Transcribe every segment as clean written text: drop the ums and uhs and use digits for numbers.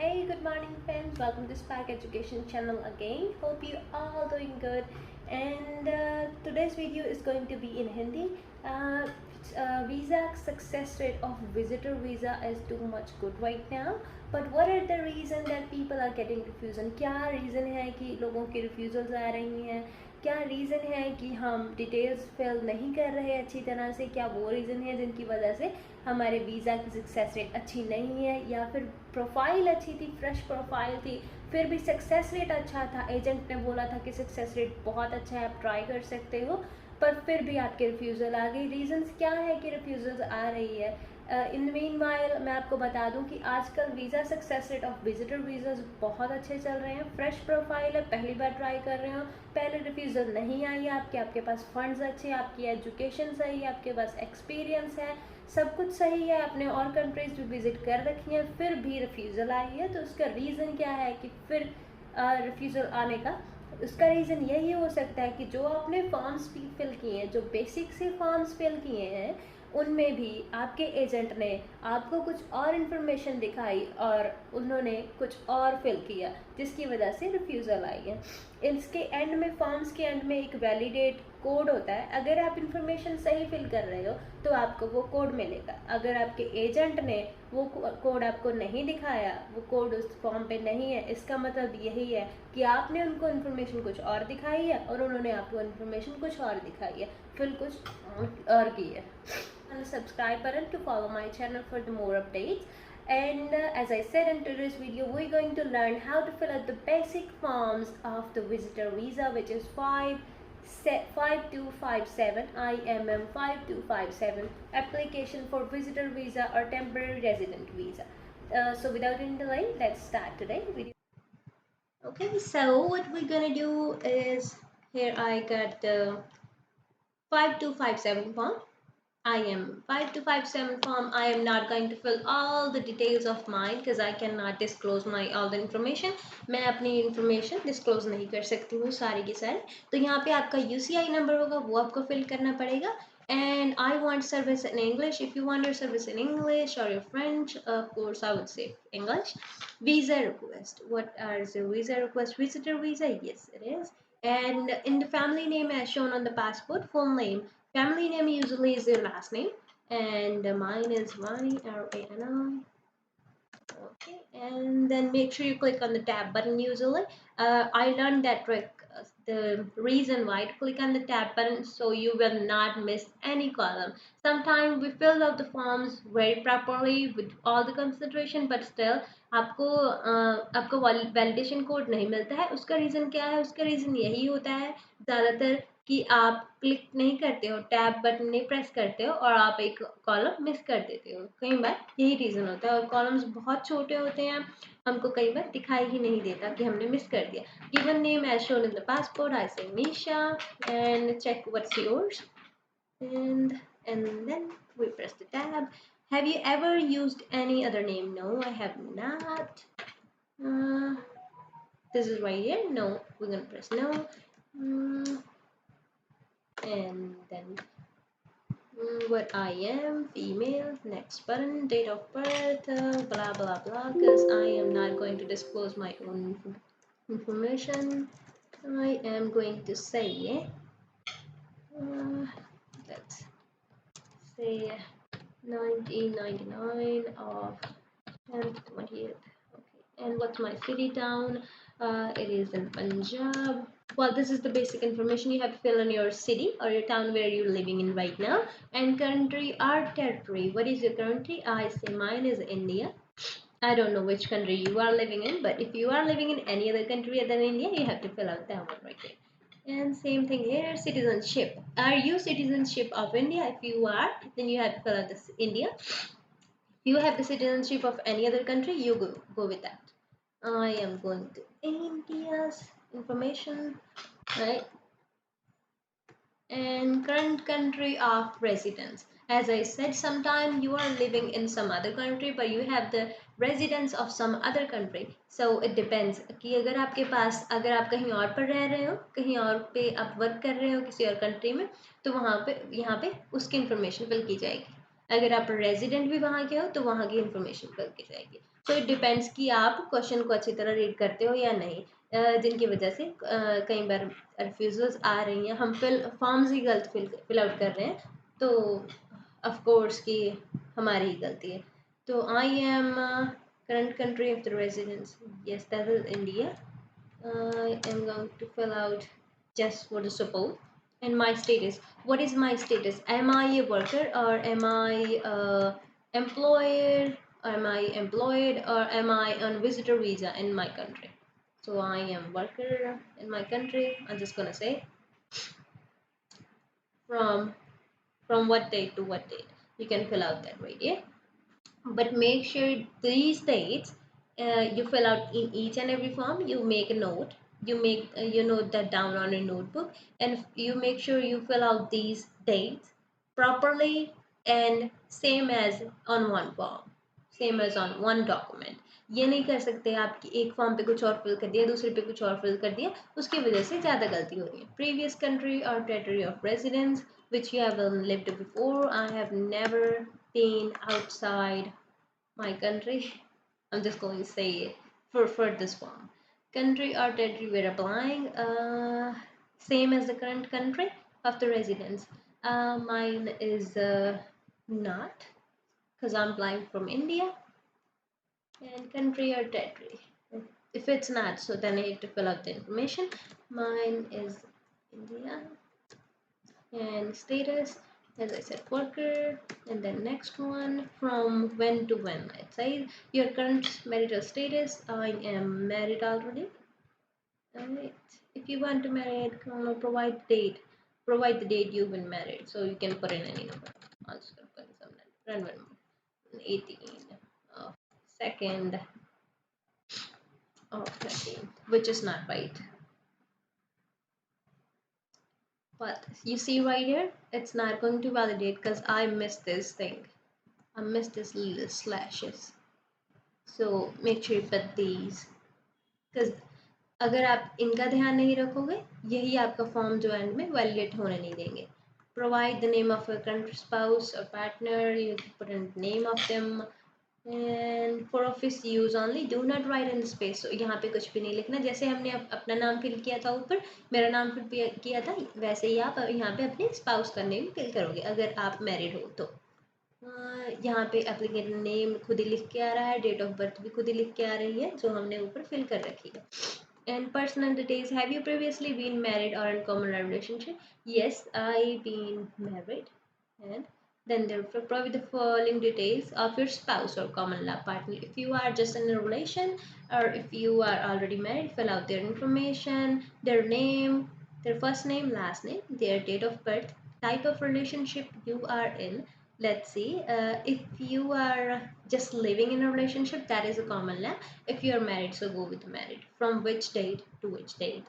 Hey, good morning, friends. Welcome to Spark Education channel again. Hope you all doing good. And today's video is going to be in Hindi. Uh, Visa success rate of visitor visa is too much good right now. But what are the reason that people are getting refusal? क्या reason है कि लोगों की refusals आ रही हैं? क्या reason है कि हम डिटेल्स फिल नहीं कर रहे अच्छी तरह से? क्या वो रीज़न है जिनकी वजह से हमारे वीज़ा की सक्सेस रेट अच्छी नहीं है, या फिर प्रोफाइल अच्छी थी, फ्रेश प्रोफाइल थी, फिर भी सक्सेस रेट अच्छा था, एजेंट ने बोला था कि सक्सेस रेट बहुत अच्छा है, आप ट्राई कर सकते हो, पर फिर भी आपके रिफ्यूज़ल आ गई? रीज़न्स क्या है कि रिफ्यूज़ल्स आ रही है? इन मीन वाइल मैं आपको बता दूं कि आजकल visa success rate of visitor visas बहुत अच्छे चल रहे हैं। फ्रेश प्रोफाइल है, पहली बार ट्राई कर रहे हो, पहले रिफ्यूज़ल नहीं आई है आपके पास फंड्स अच्छे, आपकी एजुकेशन सही है, आपके पास एक्सपीरियंस है, सब कुछ सही है, आपने और कंट्रीज भी विजिट कर रखी हैं, फिर भी रिफ्यूज़ल आई है, तो उसका रीज़न क्या है कि फिर रिफ्यूज़ल आने का? उसका रीज़न यही हो सकता है कि जो आपने फॉर्म्स फिल किए हैं, जो बेसिक से फॉर्म्स फिल किए हैं, उनमें भी आपके एजेंट ने आपको कुछ और इन्फॉर्मेशन दिखाई और उन्होंने कुछ और फिल किया, जिसकी वजह से रिफ्यूज़ल आई है। इसके एंड में, फॉर्म्स के एंड में एक वैलिडेट कोड होता है। अगर आप इन्फॉर्मेशन सही फिल कर रहे हो तो आपको वो कोड मिलेगा। अगर आपके एजेंट ने वो कोड आपको नहीं दिखाया, वो कोड उस फॉर्म पे नहीं है, इसका मतलब यही है कि आपने उनको इन्फॉर्मेशन कुछ और दिखाई है और उन्होंने आपको इन्फॉर्मेशन कुछ और दिखाई है, फिर कुछ और की है। Subscribe button to follow my channel for the more updates. And as I said in today's video, we're going to learn how to fill out the basic forms of the visitor visa, which is 5257 IMM 5257 application for visitor visa or temporary resident visa. So without any delay, let's start today's video. Okay, so what we're gonna do is, here I got the 5257 form. I am 5257 form. I am not going to fill all the details of mine because I cannot disclose my all the information. मैं अपनी information disclose नहीं कर सकती हूँ सारी की सारी। तो यहाँ पे आपका UCI number होगा, वो आपको fill करना पड़ेगा। And I want service in English. If you want your service in English or your French, of course I would say English. Visa request. What are the visa request? Visitor visa? Yes, it is. And in the family name as shown on the passport, full name. Family name usually is your last name, and mine is Rani. Okay, and then make sure you click on the tab button usually. I learned that trick. The reason why to click on the tab button, so you will not miss any column. Sometimes we fill out the forms very properly with all the consideration, but still आपको validation code नहीं मिलता है। उसका reason क्या है? उसका reason यही होता है ज़्यादातर कि आप क्लिक नहीं करते हो, टैब बटन नहीं प्रेस करते हो और आप एक कॉलम मिस कर देते हो। कई बार यही रीज़न होता है, और कॉलम्स बहुत छोटे होते हैं, हमको कई बार दिखाई ही नहीं देता कि हमने मिस कर दिया। Given name as shown in the passport, I say Nisha, and check what's yours, and then we press the tab. Have you ever used any other name? No, I have not. This is right here. No, we're gonna press no. And then what I am, female, next button, date of birth, blah blah blah, because I am not going to disclose my own information. I am going to say let's say 1999 of 10th 20th. Okay, and what's my city town? It is in Punjab. Well, this is the basic information you have to fill in your city or your town where you're living in right now. And country or territory. What is your country? I say mine is India. I don't know which country you are living in, but if you are living in any other country other than India, you have to fill out that one right there. And same thing here, citizenship. Are you citizenship of India? If you are, then you have to fill out this India. If you have the citizenship of any other country, you go with that. I am going to India's information, right? And current country of residence. As I said, sometime you are living in some other country but you have the residence of some other country, so it depends कि अगर आपके पास, अगर आप कहीं और पर रह रहे हो, कहीं और पे आप वर्क कर रहे हो किसी और कंट्री में, तो वहाँ पे, यहाँ पे उसकी इंफॉर्मेशन फिल की जाएगी। अगर आप रेजिडेंट भी वहाँ के हो तो वहाँ की इंफॉर्मेशन फिल की जाएगी। सो इट डिपेंड्स कि आप क्वेश्चन को अच्छी तरह रीड करते हो या नहीं, जिनकी वजह से कई बार रिफ्यूजल्स आ रही हैं, हम फॉर्म्स ही गलत फिल आउट कर रहे हैं, तो ऑफ कोर्स कि हमारी ही गलती है। तो I am current country of the residence, yes that is India. I am going to fill out just for the suppose. And my status, what is my status? Am I a worker, or am I employed, am I employed, or am I on visitor visa in my country? So I am worker in my country. I'm just gonna say from what date to what date. You can fill out that right, yeah. But make sure these dates you fill out in each and every form. You make a note, you note that down on a notebook, and you make sure you fill out these dates properly and same as on one form, same as on one document. ये नहीं कर सकते आप कि एक form पे कुछ और फिल कर दिया, दूसरे पे कुछ और फिल कर दिया, उसकी वजह से ज़्यादा गलती हो रही है। प्रीवियस कंट्री और territory of residence which you have lived before. I have never been outside my country. I'm just going to say for this one. Country or territory we're applying, same as the current country of the residence. Mine is not, because I'm applying from India. And country or territory. If it's not, so then I have to fill out the information. Mine is India. And status, as I said, worker. And then next one, from when to when. It says your current marital status. I am married already. Alright. If you want to marry, provide the date. Provide the date you've been married. So you can put in any number. I'm just gonna put in some random number. 18 of 2nd of 13, which is not right. But you see right here, it's not going to validate because I missed this thing. I missed this little slashes. So make sure you put these, because अगर आप इनका ध्यान नहीं रखोगे, यही आपका form जो and में वैलिडेट होने नहीं देंगे. Provide the name of a country spouse or partner. You put in the name of them. And for office use only, do not write in space. So यहाँ पे कुछ भी नहीं लिखना. जैसे हमने अपना नाम फिल किया था ऊपर, मेरा नाम फिल किया था, वैसे ही आप यहाँ पे अपने स्पाउस का नेम फिल करोगे अगर आप मैरिड हो तो. यहाँ पे एप्लीकेंट नेम खुद ही लिख के आ रहा है, डेट ऑफ बर्थ भी खुद ही लिख के आ रही है जो हमने ऊपर फिल कर रखी है. And personal details, have you previously been married or in common law relationship? Yes, I been married. And then therefore provide the following details of your spouse or common law partner. If you are just in a relation, or if you are already married, fill out their information, their name, their first name, last name, their date of birth, type of relationship you are in. Let's see, if you are just living in a relationship, that is a common law. If you are married, so go with married. From which date to which date.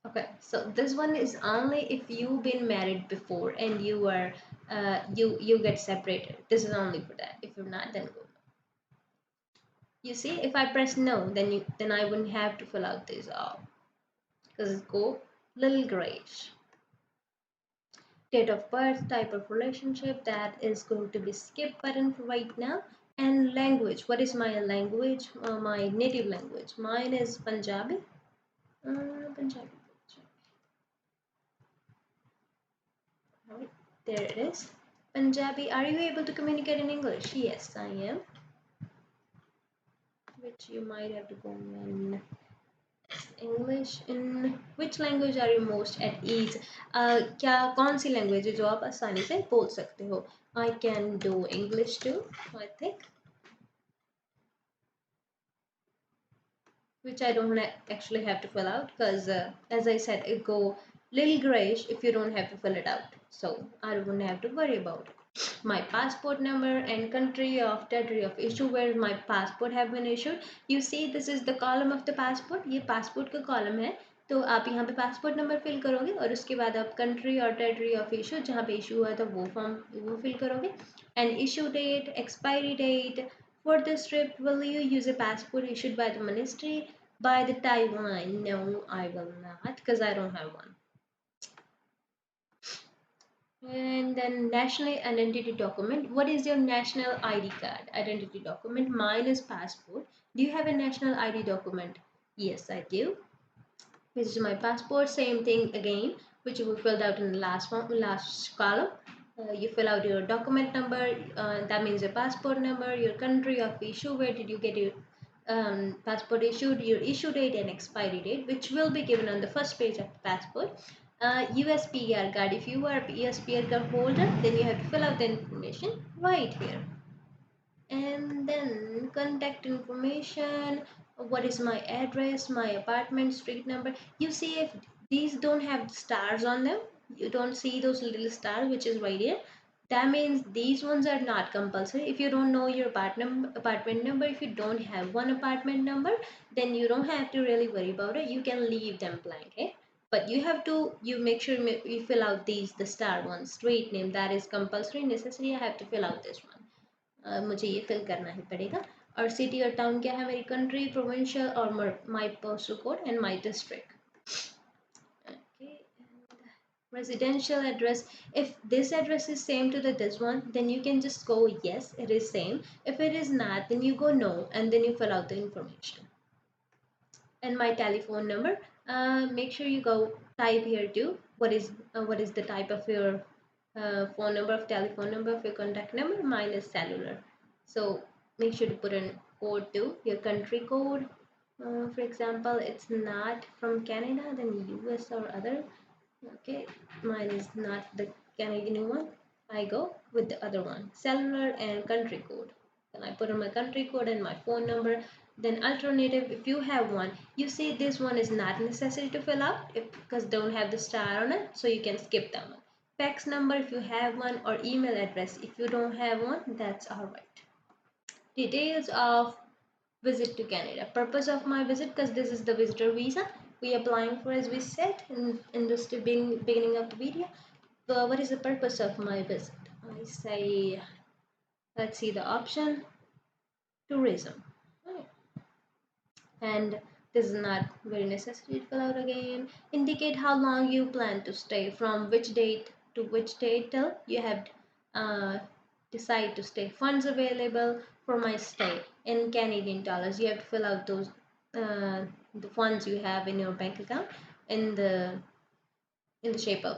Okay, so this one is only if you've been married before and you are you get separated. This is only for that. If you're not, then go. You see, if I press no, then I wouldn't have to fill out this all, because it's go little grayish. Date of birth, type of relationship, that is going to be skip button for right now. And language, what is my language? My native language, mine is Punjabi. Punjabi. Right, there it is. Punjabi. Are you able to communicate in English? Yes, I am. Which you might have to go in English. In which language are you most at ease? क्या कौन सी language है जो आप आसानी से बोल सकते हो? I can do English too, I think. Which I don't actually have to fill out, because as I said, it go little grayish if you don't have to fill it out, so I wouldn't have to worry about it. My passport number and country of territory of issue where my passport have been issued. You see, this is the column of the passport. ये passport का column है, तो आप यहाँ पे passport number fill करोगे और उसके बाद आप country और territory of issue जहाँ पे issue हुआ था वो form वो fill करोगे, and issue date, expiry date, For this trip, will you use a passport issued by the ministry by the Taiwan? No, I will not because I don't have one. And then national identity document. What is your national ID card? Identity document. Mine is passport. Do you have a national ID document? Yes, I do. This is my passport. Same thing again, which we filled out in the last one, last column. You fill out your document number. That means your passport number, your country of issue, where did you get your passport issued, your issue date and expiry date, which will be given on the first page of the passport. USPR card. If you are a USPR card holder, then you have to fill out the information right here. And then contact information. What is my address, my apartment, street number? You see, if these don't have stars on them, you don't see those little stars which is right here, that means these ones are not compulsory. If you don't know your apartment number, if you don't have one apartment number, then you don't have to really worry about it. You can leave them blank, okay? But you have to, you make sure you fill out these, the star ones. Street name, that is compulsory, necessary. I have to fill out this one. मुझे ये fill करना ही पड़ेगा. और city और town क्या है, मेरी country, provincial और my postal code and my district. Okay, and residential address. If this address is same to this one, then you can just go yes, it is same. If it is not, then you go no, and then you fill out the information. And my telephone number. Make sure you go type here too. What is the type of your phone number, of telephone number, of your contact number? Mine is cellular. So make sure to put in code too, your country code. For example, it's not from Canada, then US or other. Okay, mine is not the Canadian one. I go with the other one, cellular and country code. Then I put in my country code and my phone number. Then alternative, if you have one, you see this one is not necessary to fill out because don't have the star on it, so you can skip that one. Fax number if you have one, or email address if you don't have one, that's alright. Details of visit to Canada. Purpose of my visit, because this is the visitor visa we applying for, as we said in this beginning of the video. What is the purpose of my visit? I say, let's see the option, tourism. Right. And this is not very necessary to fill out again. Indicate how long you plan to stay, from which date to which date till you have uh, decide to stay. Funds available for my stay in Canadian dollars. You have to fill out those the funds you have in your bank account in the shape of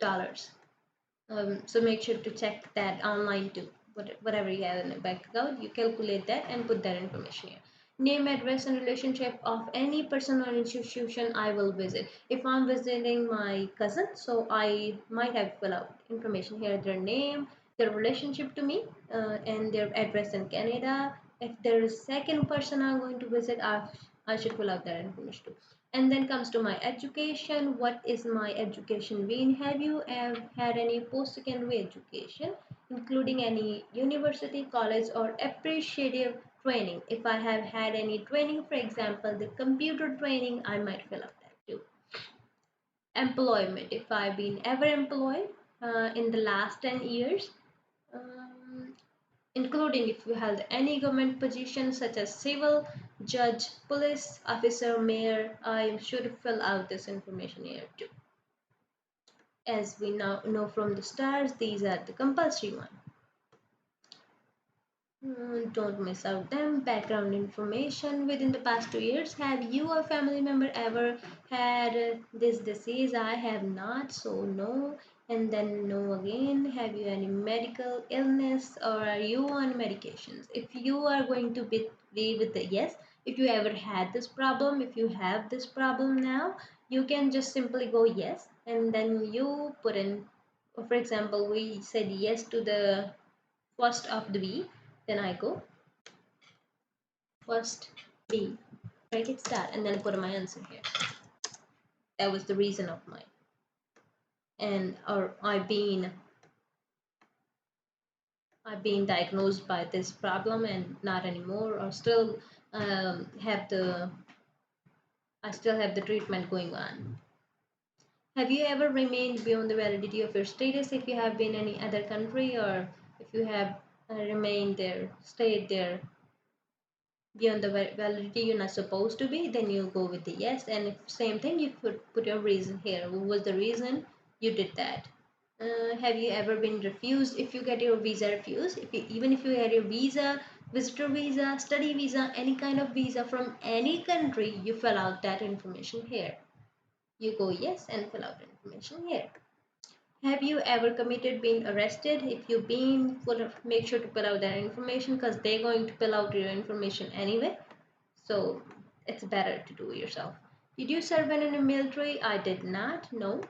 dollars. So make sure to check that online too. Whatever you have in a bank account, you calculate that and put that information here. Name, address, and relationship of any person or institution I will visit. If I'm visiting my cousin, so I might have to fill out information here, their name, their relationship to me, and their address in Canada. If there is second person I'm going to visit, I should fill out that information too. And then comes to my education. What is my education been? Have you had any post-secondary education, including any university, college, or appreciative training? If I have had any training, for example, the computer training, I might fill out that too. Employment. If I've been ever employed in the last 10 years, um, including if you held any government position such as civil, judge, police officer, mayor, I should fill out this information here too. As we now know from the stars, these are the compulsory one. Don't miss out them. Background information. Within the past 2 years, have you or family member ever had this disease? I have not, so no. And then no again. Have you any medical illness, or are you on medications? If you are going to be with the yes, if you ever had this problem, if you have this problem now, you can just simply go yes, and then you put in, for example, we said yes to the first of the B, then I go first B, bracket start, and then put my answer here. That was the reason of mine. And or I've been diagnosed by this problem and not anymore, or still have the I still have the treatment going on. Have you ever remained beyond the validity of your status if you have been in any other country, or if you have remain there, stay there beyond the validity you're not supposed to be, then you go with the yes. And if same thing, you put your reason here. What was the reason you did that? Have you ever been refused? If you get your visa refused, if you, even if you had your visa, visitor visa, study visa, any kind of visa from any country, you fill out that information here. You go yes and fill out information here. Have you ever committed being arrested? If you've been, make sure to fill out that information because they're going to fill out your information anyway. So it's better to do yourself. Did you serve in the military? I did not. No.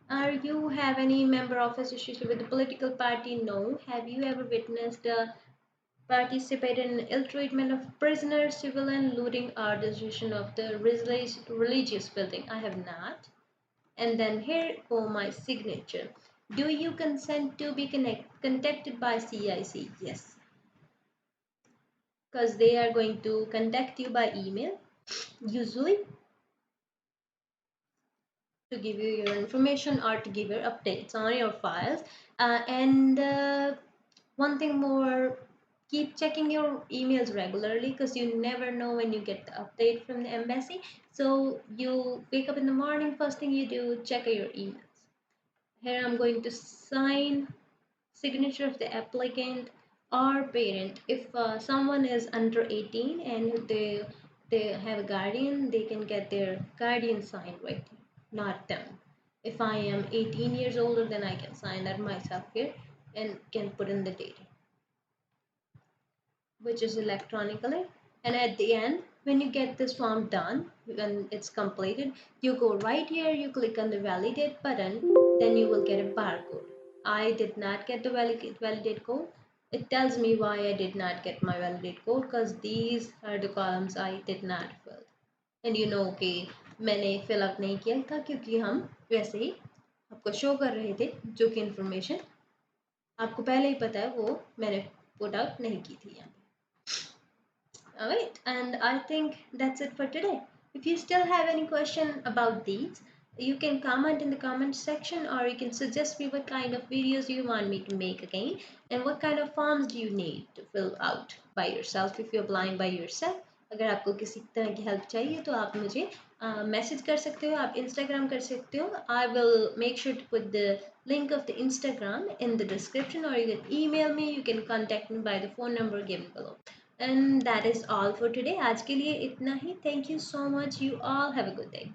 Are you have any member of association with the political party? No. Have you ever witnessed participated in ill treatment of prisoners, civilian looting, or destruction of the religious building? I have not. And then here for my signature. Do you consent to be contacted by CIC? Yes, because they are going to contact you by email usually to give you your information or to give your updates on your files. And one thing more, keep checking your emails regularly because you never know when you get the update from the embassy. So you wake up in the morning, first thing you do, check your emails. Here I'm going to sign signature of the applicant or parent. If someone is under 18 and they have a guardian, they can get their guardian signed right here, not them. If I am 18 years older, then I can sign that myself here and can put in the date, which is electronically. And at the end, when you get this form done, when it's completed, you go right here, you click on the validate button, then you will get a barcode. I did not get the validate code. It tells me why I did not get my validate code because these are the columns I did not fill. And you know कि मैंने fill up नहीं किया था क्योंकि हम वैसे ही आपको show कर रहे थे जो कि information आपको पहले ही पता है वो मैंने put out नहीं की थी यहाँ पे. Alright, and I think that's it for today. If you still have any question about these, you can comment in the comment section or you can suggest me what kind of videos you want me to make again and what kind of forms do you need to fill out by yourself if you're applying by yourself. अगर आपको किसी तरह की help चाहिए तो आप मुझे message कर सकते हो, आप इंस्टाग्राम कर सकते हो. I will make sure to put the link of the Instagram in the description or you can email me, you can contact me by the phone number given below. And that is all for today. आज के लिए इतना ही. Thank you so much. You all have a good day.